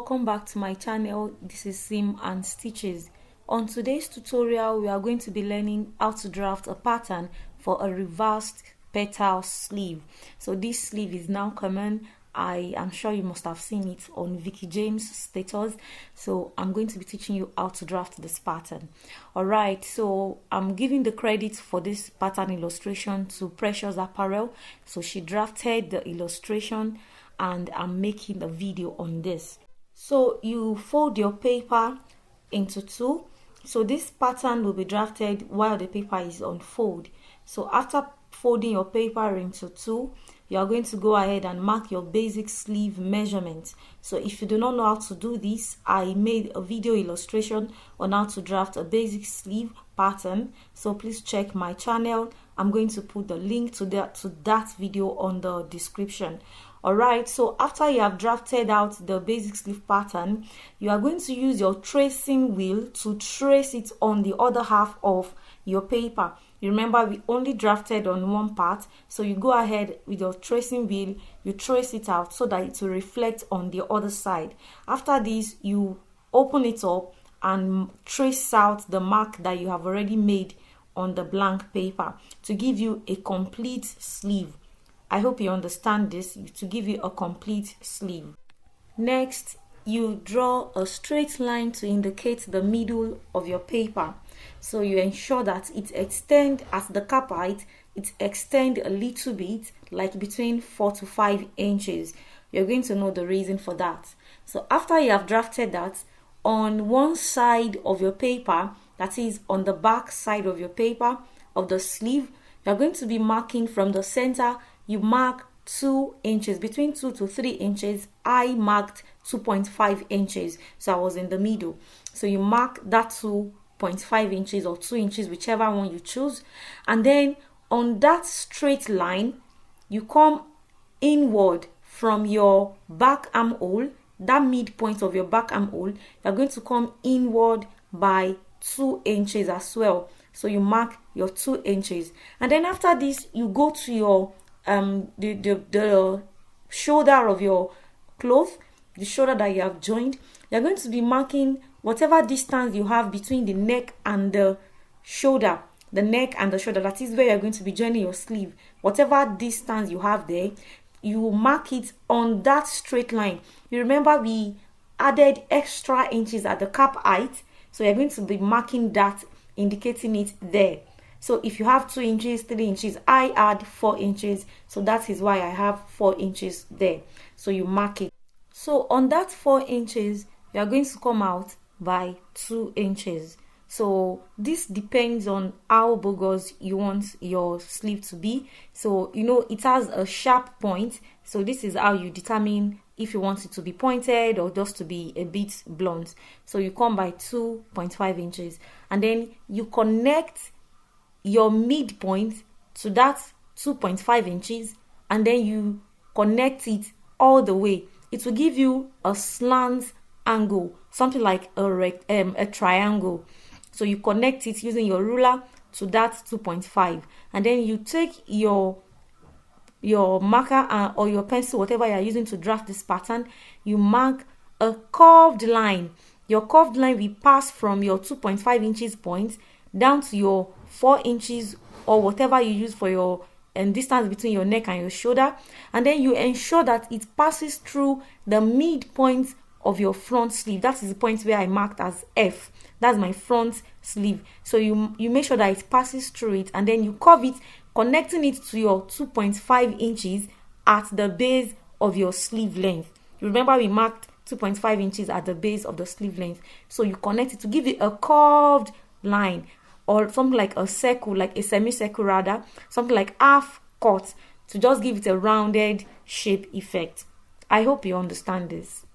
welcome back to my channel. This is Seam and Stitches. On today's tutorial we are going to be learning how to draft a pattern for a reversed petal sleeve. So this sleeve is now common. I am sure you must have seen it on Vicky James' status. So I'm going to be teaching you how to draft this pattern. Alright, so I'm giving the credit for this pattern illustration to Precious Apparel. So she drafted the illustration and I'm making a video on this. So you fold your paper into two. So this pattern will be drafted while the paper is on fold. So after folding your paper into two, you are going to go ahead and mark your basic sleeve measurement. So if you do not know how to do this, I made a video illustration on how to draft a basic sleeve pattern. So please check my channel. I'm going to put the link to that video on the description. Alright, so after you have drafted out the basic sleeve pattern, you are going to use your tracing wheel to trace it on the other half of your paper. You remember we only drafted on one part, so you go ahead with your tracing wheel, you trace it out so that it will reflect on the other side. After this, you open it up and trace out the mark that you have already made on the blank paper to give you a complete sleeve. I hope you understand this, to give you a complete sleeve. Next, you draw a straight line to indicate the middle of your paper. So you ensure that it extends at the cap height, it extends a little bit, like between 4 to 5 inches. You're going to know the reason for that. So after you have drafted that, on one side of your paper, that is on the back side of your paper, of the sleeve, you're going to be marking from the center. You mark 2 inches, between 2 to 3 inches. I marked 2.5 inches, so I was in the middle. So you mark that 2.5 inches or 2 inches, whichever one you choose, and then on that straight line you come inward from your back armhole, that midpoint of your back armhole. You're going to come inward by 2 inches as well. So you mark your 2 inches, and then after this you go to your the shoulder of your cloth, the shoulder that you have joined. You're going to be marking whatever distance you have between the neck and the shoulder. The neck and the shoulder, that is where you're going to be joining your sleeve. Whatever distance you have there, you will mark it on that straight line. You remember we added extra inches at the cap height, so you're going to be marking that, indicating it there. So if you have 2 inches, 3 inches, I add 4 inches. So that is why I have 4 inches there. So you mark it. So on that 4 inches, you are going to come out by 2 inches. So this depends on how bogus you want your sleeve to be. So you know it has a sharp point. So this is how you determine if you want it to be pointed or just to be a bit blunt. So you come by 2.5 inches and then you connect your midpoint to that 2.5 inches and then you connect it all the way. It will give you a slant angle, something like a triangle. So you connect it using your ruler to that 2.5, and then you take your marker or your pencil, whatever you are using to draft this pattern. You mark a curved line. Your curved line will pass from your 2.5 inches point down to your 4 inches or whatever you use for your distance between your neck and your shoulder, and then you ensure that it passes through the midpoint of your front sleeve. That is the point where I marked as F. That's my front sleeve. So you make sure that it passes through it, and then you curve it, connecting it to your 2.5 inches at the base of your sleeve length. You remember we marked 2.5 inches at the base of the sleeve length. So you connect it to give it a curved line, or something like a circle, like a semicircle rather, something like half cut, to just give it a rounded shape effect. I hope you understand this.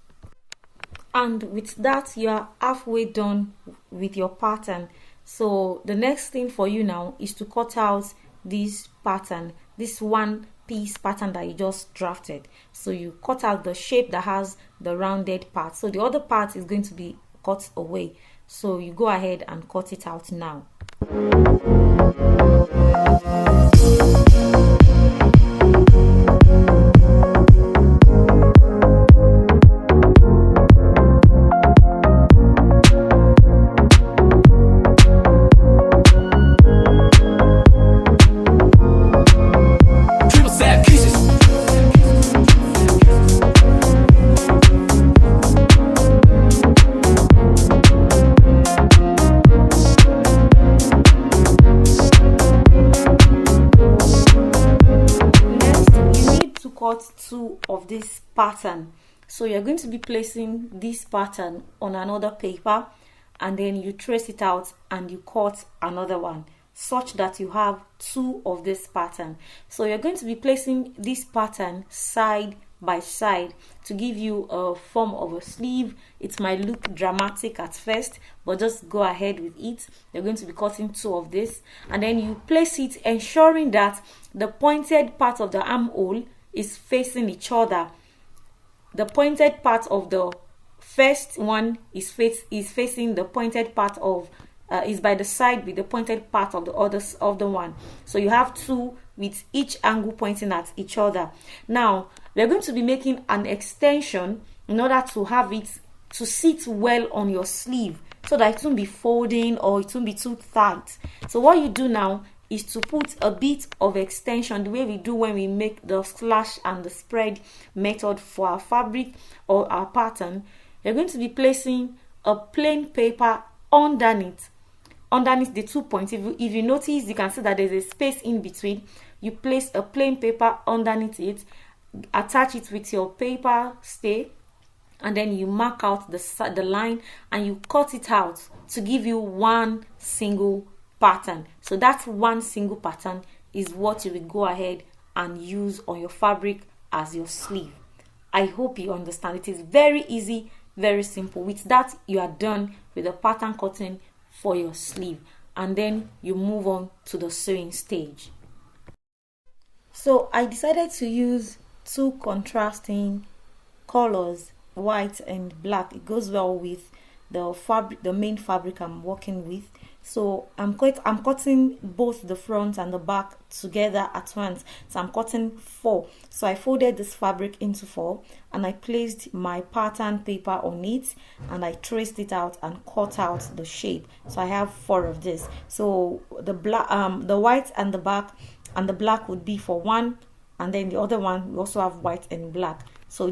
And with that, you are halfway done with your pattern. So the next thing for you now is to cut out this pattern, this one piece pattern that you just drafted. So you cut out the shape that has the rounded part. So the other part is going to be cut away. So you go ahead and cut it out now. cut 2 of this pattern. So you're going to be placing this pattern on another paper, and then you trace it out and you cut another one, such that you have 2 of this pattern. So you're going to be placing this pattern side by side to give you a form of a sleeve. It might look dramatic at first, but just go ahead with it. You're going to be cutting 2 of this, and then you place it, ensuring that the pointed part of the armhole is facing each other. The pointed part of the first one is facing the pointed part of is by the side with the pointed part of the one. So you have 2 with each angle pointing at each other. Now we're going to be making an extension in order to have it to sit well on your sleeve, so that it won't be folding or it won't be too tight. So what you do now is to put a bit of extension, the way we do when we make the slash and the spread method for our fabric or our pattern. You're going to be placing a plain paper underneath the 2 points. If you notice, you can see that there's a space in between. You place a plain paper underneath it, attach it with your paper stay, and then you mark out the line and you cut it out to give you one single pattern. So that one single pattern is what you will go ahead and use on your fabric as your sleeve. I hope you understand. It is very easy, very simple. With that, you are done with the pattern cutting for your sleeve, and then you move on to the sewing stage. So I decided to use 2 contrasting colors, white and black. It goes well with the main fabric I'm working with. So I'm cutting both the front and the back together at once. So I'm cutting 4. So I folded this fabric into 4, and I placed my pattern paper on it, and I traced it out and cut out the shape. So I have 4 of this. So the white and the black would be for one, and then the other one we also have white and black. So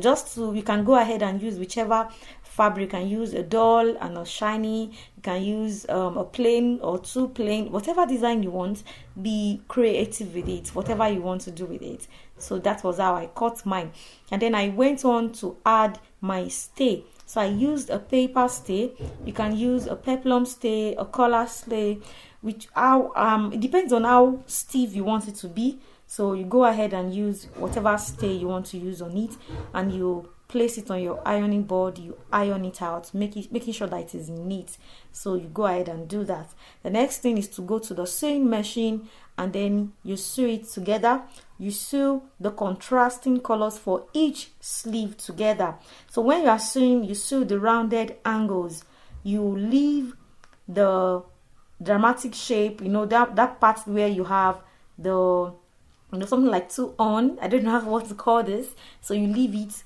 you can go ahead and use whichever fabric. You can use a dull and a shiny. You can use a plain or 2 plain, whatever design you want. Be creative with it, whatever you want to do with it. So that was how I cut mine, and then I went on to add my stay. So I used a paper stay. You can use a peplum stay, a collar stay, which it depends on how stiff you want it to be. So you go ahead and use whatever stay you want to use on it, and you place it on your ironing board. You iron it out, making sure that it is neat. So you go ahead and do that. The next thing is to go to the sewing machine, and then you sew it together. You sew the contrasting colors for each sleeve together. So when you are sewing, you sew the rounded angles. You leave the dramatic shape, that part where you have something like 2 on. I don't know what to call this. So you leave it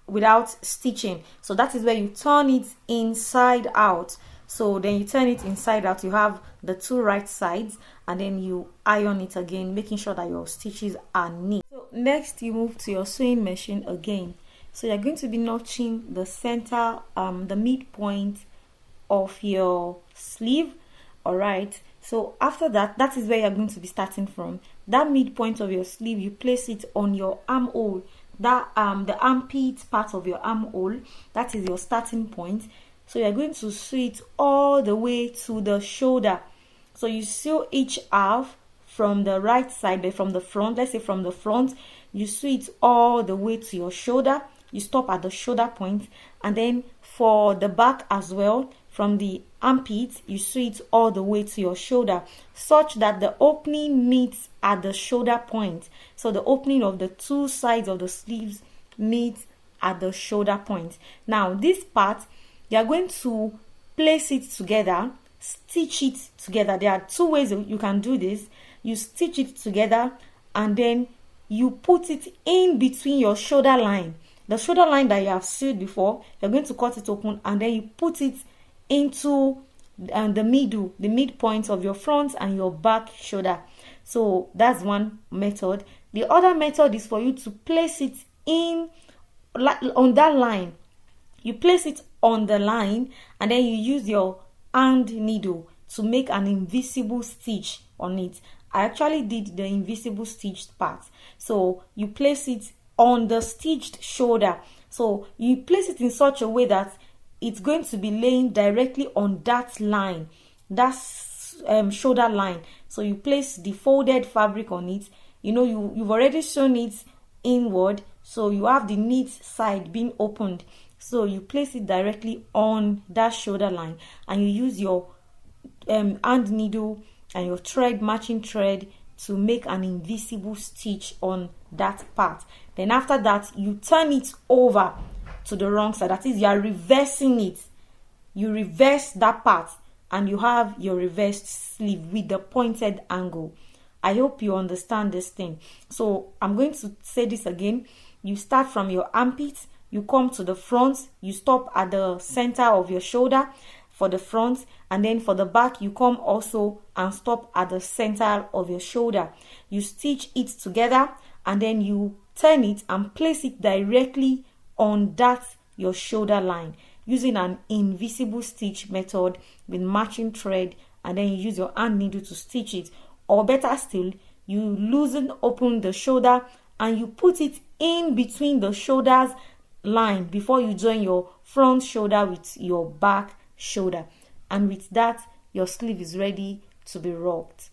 without stitching. So that is where you turn it inside out. So then you turn it inside out. You have the 2 right sides, and then you iron it again, making sure that your stitches are neat. So next, you move to your sewing machine again. So you're going to be notching the center, the midpoint of your sleeve. All right. So after that is where you're going to be starting from. That midpoint of your sleeve, you place it on your armhole. The armpit part of your armhole, that is your starting point. So you're going to sew it all the way to the shoulder. So you sew each half from the right side, but from the front. Let's say from the front, you sew it all the way to your shoulder. You stop at the shoulder point, and then for the back as well, from the armpit, you sew it all the way to your shoulder, such that the opening meets at the shoulder point. So the opening of the 2 sides of the sleeves meets at the shoulder point. Now this part, you are going to place it together, stitch it together. There are 2 ways you can do this. You stitch it together, and then you put it in between your shoulder line. The shoulder line that you have sewed before, you're going to cut it open, and then you put it into the midpoint of your front and your back shoulder. So that's one method. The other method is for you to place it on that line. You place it on the line, and then you use your hand needle to make an invisible stitch on it. I actually did the invisible stitched part. So you place it on the stitched shoulder. So you place it in such a way that it's going to be laying directly on that line, that's shoulder line. So you place the folded fabric on it. You've already sewn it inward, so you have the neat side being opened. So you place it directly on that shoulder line, and you use your hand needle and your thread, matching thread, to make an invisible stitch on that part. Then after that, you turn it over to the wrong side. That is, you are reversing it. You reverse that part, and you have your reversed sleeve with the pointed angle. I hope you understand this thing. So I'm going to say this again. You start from your armpit, you come to the front, you stop at the center of your shoulder for the front, and then for the back you come also and stop at the center of your shoulder. You stitch it together, and then you turn it and place it directly on that your shoulder line using an invisible stitch method with matching thread, and then you use your hand needle to stitch it. Or better still, you loosen open the shoulder and you put it in between the shoulders line before you join your front shoulder with your back shoulder. And with that, your sleeve is ready to be rocked.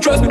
Trust me,